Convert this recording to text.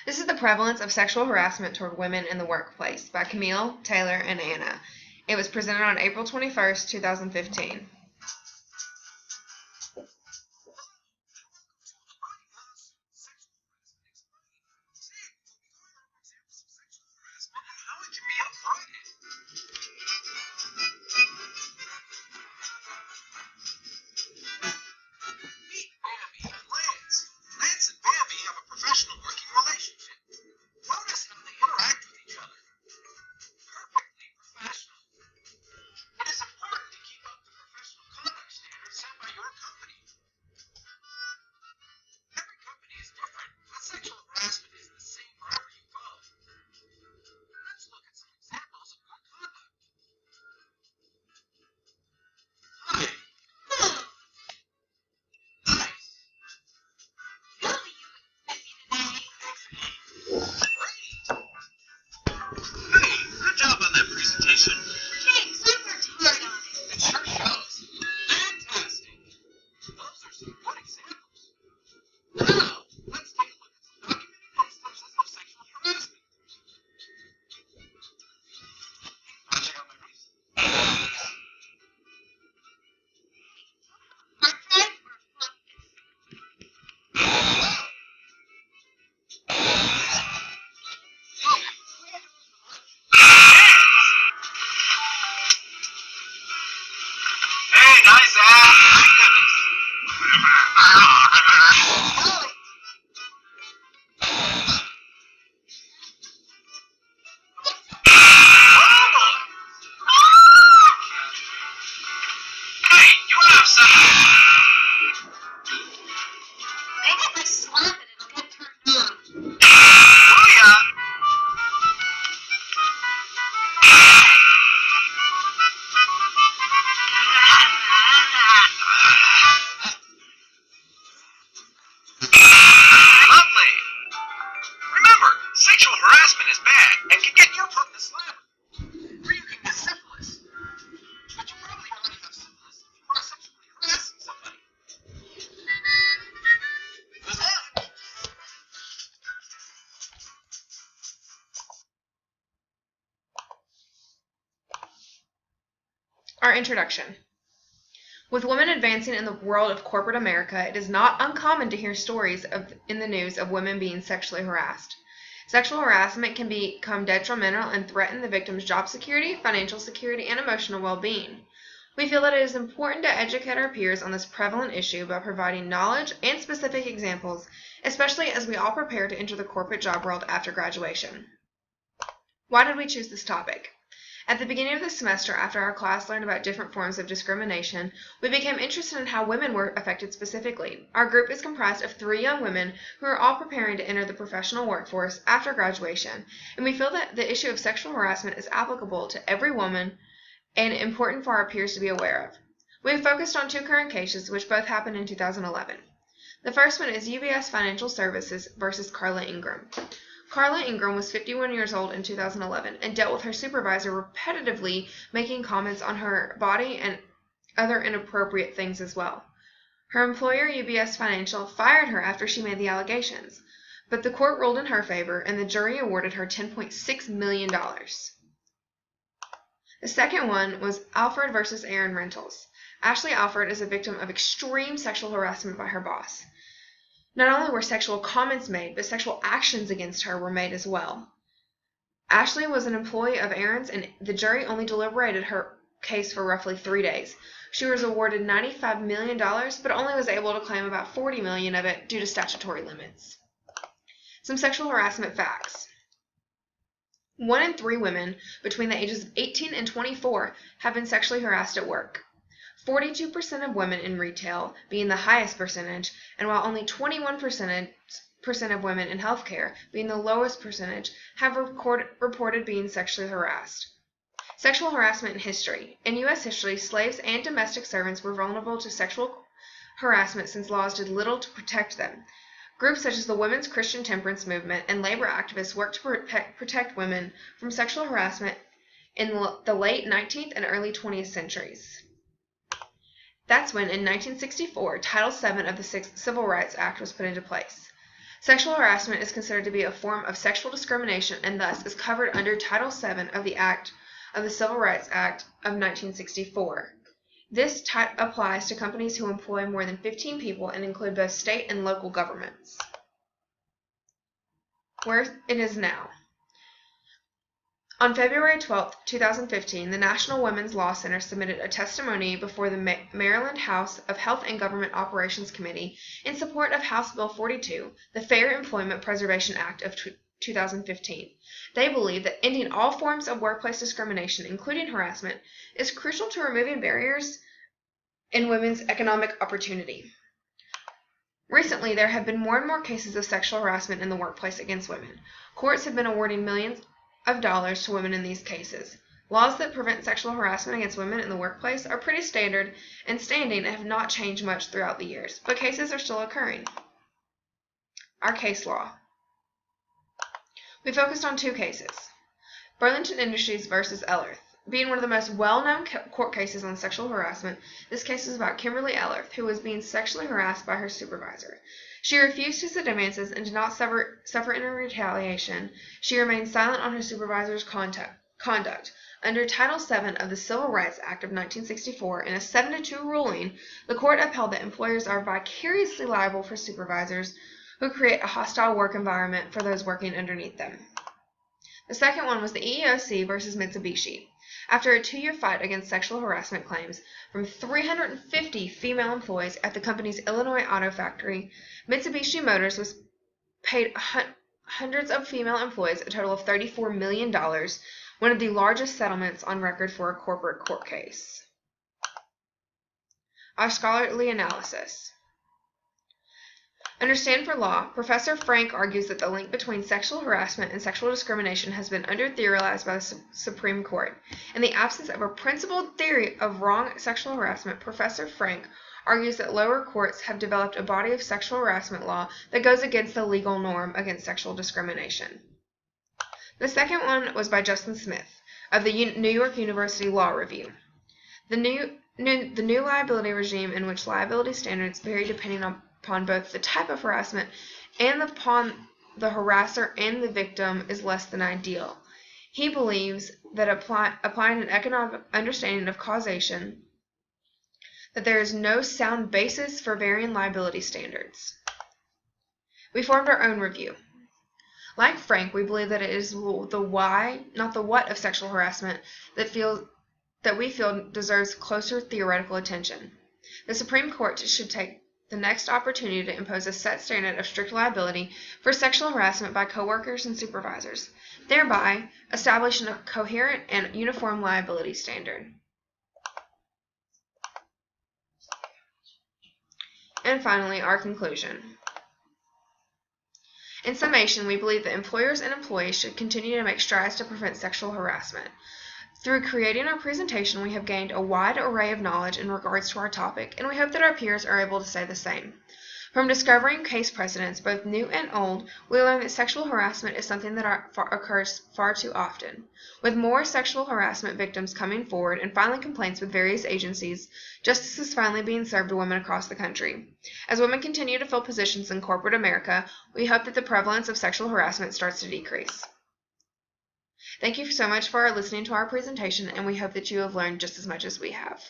This is The Prevalence of Sexual Harassment Toward Women in the Workplace by Camille, Taylor, and Anna. It was presented on April 21st, 2015. Professional working relationship. Notice how they interact with each other. Perfectly professional. It is important to keep up the professional conduct standards set by your company. Every company is different, but sexual harassment is the same wherever you go. Let's look at some examples of good conduct. Hi. Nice. Hey, good job on that presentation. Thanks, I worked hard on it. It sure shows. Fantastic. Those are some good examples. Now, let's take a look at some documented instances of sexual harassment. Check out my wrist. Our friends were Hey, nice ass. My goodness. Hey, you have some. maybe if I slap it, it'll get turned on. Booyah. Lovely. Remember, sexual harassment is bad and can get you put in a slammer. Or you can get syphilis. But you probably already have syphilis if you are sexually harassing somebody. Good luck. Our introduction. With women advancing in the world of corporate America, it is not uncommon to hear stories in the news of women being sexually harassed. Sexual harassment can become detrimental and threaten the victim's job security, financial security, and emotional well-being. We feel that it is important to educate our peers on this prevalent issue by providing knowledge and specific examples, especially as we all prepare to enter the corporate job world after graduation. Why did we choose this topic? At the beginning of the semester, after our class learned about different forms of discrimination, we became interested in how women were affected specifically. Our group is comprised of 3 young women who are all preparing to enter the professional workforce after graduation, and we feel that the issue of sexual harassment is applicable to every woman and important for our peers to be aware of. We have focused on 2 current cases, which both happened in 2011. The first one is UBS Financial Services versus Carla Ingram. Carla Ingram was 51 years old in 2011 and dealt with her supervisor repetitively making comments on her body and other inappropriate things as well. Her employer, UBS Financial, fired her after she made the allegations, but the court ruled in her favor and the jury awarded her $10.6 million. The second one was Alfred versus Aaron Rentals. Ashley Alfred is a victim of extreme sexual harassment by her boss. Not only were sexual comments made, but sexual actions against her were made as well. Ashley was an employee of Aaron's, and the jury only deliberated her case for roughly 3 days. She was awarded $95 million, but only was able to claim about $40 million of it due to statutory limits. Some sexual harassment facts. 1 in 3 women between the ages of 18 and 24 have been sexually harassed at work. 42% of women in retail being the highest percentage, and while only 21% of women in healthcare being the lowest percentage have reported being sexually harassed. Sexual harassment in history. In U.S. history, slaves and domestic servants were vulnerable to sexual harassment since laws did little to protect them. Groups such as the Women's Christian Temperance Movement and labor activists worked to protect women from sexual harassment in the late 19th and early 20th centuries. That's when, in 1964, Title VII of the Civil Rights Act was put into place. Sexual harassment is considered to be a form of sexual discrimination and thus is covered under Title VII of the Civil Rights Act of 1964. This applies to companies who employ more than 15 people and include both state and local governments. Where it is now. On February 12, 2015, the National Women's Law Center submitted a testimony before the Maryland House of Health and Government Operations Committee in support of House Bill 42, the Fair Employment Preservation Act of 2015. They believe that ending all forms of workplace discrimination, including harassment, is crucial to removing barriers in women's economic opportunity. Recently, there have been more and more cases of sexual harassment in the workplace against women. Courts have been awarding millions of dollars to women in these cases. Laws that prevent sexual harassment against women in the workplace are pretty standard and standing and have not changed much throughout the years, but cases are still occurring. Our case law. We focused on two cases. Burlington Industries versus Ellerth. Being one of the most well-known court cases on sexual harassment, this case is about Kimberly Ellerth, who was being sexually harassed by her supervisor. She refused his advances and did not suffer any retaliation. She remained silent on her supervisor's conduct. Under Title VII of the Civil Rights Act of 1964, in a 7-2 ruling, the court upheld that employers are vicariously liable for supervisors who create a hostile work environment for those working underneath them. The second one was the EEOC versus Mitsubishi. After a 2-year fight against sexual harassment claims from 350 female employees at the company's Illinois auto factory, Mitsubishi Motors was paid hundreds of female employees a total of $34 million, one of the largest settlements on record for a corporate court case. Our scholarly analysis. Under Stanford Law, Professor Frank argues that the link between sexual harassment and sexual discrimination has been under-theorized by the Supreme Court. In the absence of a principled theory of wrong sexual harassment, Professor Frank argues that lower courts have developed a body of sexual harassment law that goes against the legal norm against sexual discrimination. The second one was by Justin Smith of the New York University Law Review. The new liability regime, in which liability standards vary depending upon both the type of harassment and upon the harasser and the victim, is less than ideal. He believes that applying an economic understanding of causation, that there is no sound basis for varying liability standards. We formed our own review. Like Frank, we believe that it is the why, not the what, of sexual harassment that we feel deserves closer theoretical attention. The Supreme Court should take the next opportunity to impose a set standard of strict liability for sexual harassment by coworkers and supervisors, thereby establishing a coherent and uniform liability standard. And finally, our conclusion. In summation, we believe that employers and employees should continue to make strides to prevent sexual harassment. Through creating our presentation, we have gained a wide array of knowledge in regards to our topic, and we hope that our peers are able to say the same. From discovering case precedents, both new and old, we learn that sexual harassment is something that occurs far too often. With more sexual harassment victims coming forward and filing complaints with various agencies, justice is finally being served to women across the country. As women continue to fill positions in corporate America, we hope that the prevalence of sexual harassment starts to decrease. Thank you so much for listening to our presentation, and we hope that you have learned just as much as we have.